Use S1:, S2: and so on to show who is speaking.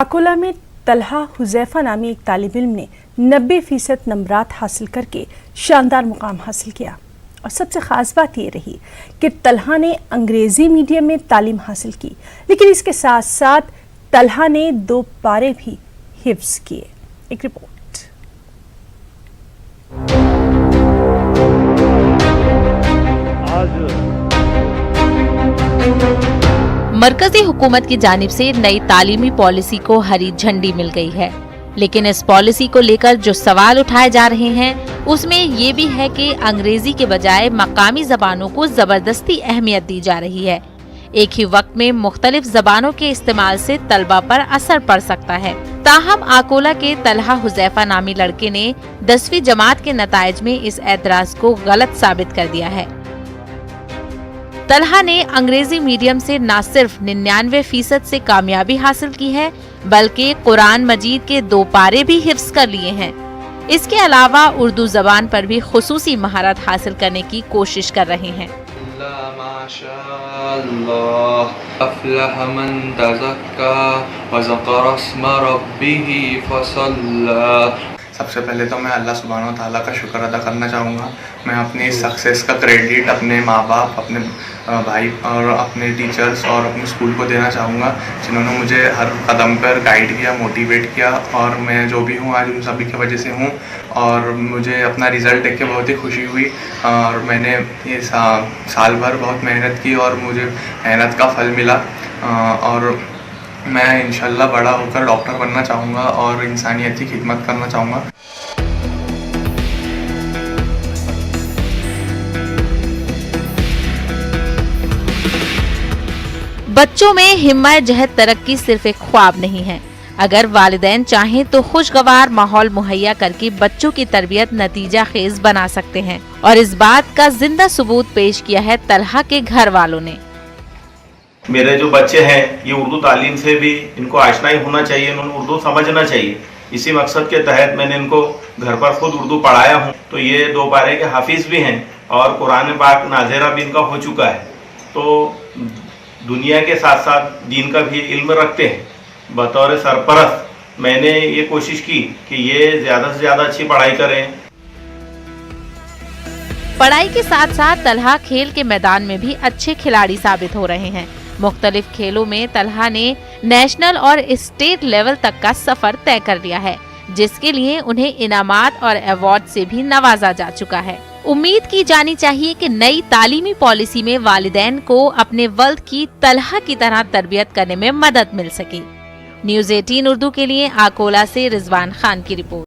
S1: अकोला में तलहा हुजैफा नामी एक तालिब इल्म ने 90% नंबरात हासिल करके शानदार मुकाम हासिल किया। और सबसे ख़ास बात ये रही कि तलहा ने अंग्रेज़ी मीडियम में तालीम हासिल की, लेकिन इसके साथ साथ तलहा ने 2 पारे भी हिफ्ज़ किए। एक रिपोर्ट।
S2: मरकजी हुकूमत की जानिब से नई तालीमी पॉलिसी को हरी झंडी मिल गई है, लेकिन इस पॉलिसी को लेकर जो सवाल उठाए जा रहे हैं उसमें ये भी है कि अंग्रेजी के बजाय मकामी जबानों को जबरदस्ती अहमियत दी जा रही है। एक ही वक्त में मुख्तलिफ जबानों के इस्तेमाल से तलबा पर असर पड़ सकता है। ताहम अकोला के तलहा हुजैफा नामी लड़के ने 10वीं जमात के नताइज में इस एतराज को गलत साबित कर दिया है। तलहा ने अंग्रेजी मीडियम से न सिर्फ 99% से कामयाबी हासिल की है, बल्कि कुरान मजीद के 2 पारे भी हिफ्ज़ कर लिए हैं। इसके अलावा उर्दू जबान पर भी खुसूसी महारत हासिल करने की कोशिश कर रहे हैं।
S3: सबसे पहले तो मैं अल्लाह सुब्हानहू व तआला का शुक्र अदा करना चाहूँगा। मैं अपनी सक्सेस का क्रेडिट अपने माँ बाप, अपने भाई और अपने टीचर्स और अपने स्कूल को देना चाहूँगा, जिन्होंने मुझे हर कदम पर गाइड किया, मोटिवेट किया, और मैं जो भी हूँ आज उन सभी की वजह से हूँ। और मुझे अपना रिज़ल्ट देख के बहुत ही खुशी हुई, और मैंने ये साल भर बहुत मेहनत की और मुझे मेहनत का फल मिला। और मैं इंशाल्लाह बड़ा होकर डॉक्टर बनना चाहूँगा और इंसानियत की खिदमत करना चाहूँगा।
S2: बच्चों में हिम्मत जहद तरक्की सिर्फ एक ख्वाब नहीं है। अगर वालिदैन चाहें तो खुशगवार माहौल मुहैया करके बच्चों की तरबियत नतीजा खेज बना सकते हैं, और इस बात का जिंदा सबूत पेश किया है तलहा के घर वालों ने।
S4: मेरे जो बच्चे हैं ये उर्दू तालीम से भी इनको आशनाई होना चाहिए, इन्होंने उर्दू समझना चाहिए। इसी मकसद के तहत मैंने इनको घर पर खुद उर्दू पढ़ाया हूँ। तो ये 2 पारे के हाफिज भी हैं और कुरान पाक नाज़ेरा भी इनका हो चुका है। तो दुनिया के साथ साथ दीन का भी इल्म रखते हैं। बतौर सरपरस्त मैंने ये कोशिश की कि ये ज़्यादा से ज़्यादा अच्छी पढ़ाई करें।
S2: पढ़ाई के साथ साथ तलहा खेल के मैदान में भी अच्छे खिलाड़ी साबित हो रहे हैं। मुख्तलिफ खेलों में तलहा ने नेशनल और स्टेट लेवल तक का सफर तय कर लिया है, जिसके लिए उन्हें इनामात और अवार्ड से भी नवाजा जा चुका है। उम्मीद की जानी चाहिए कि नई तालीमी पॉलिसी में वालिदैन को अपने वल्द की तलहा की तरह तरबियत करने में मदद मिल सके। न्यूज़ 18 उर्दू के लिए अकोला से रिजवान खान की रिपोर्ट।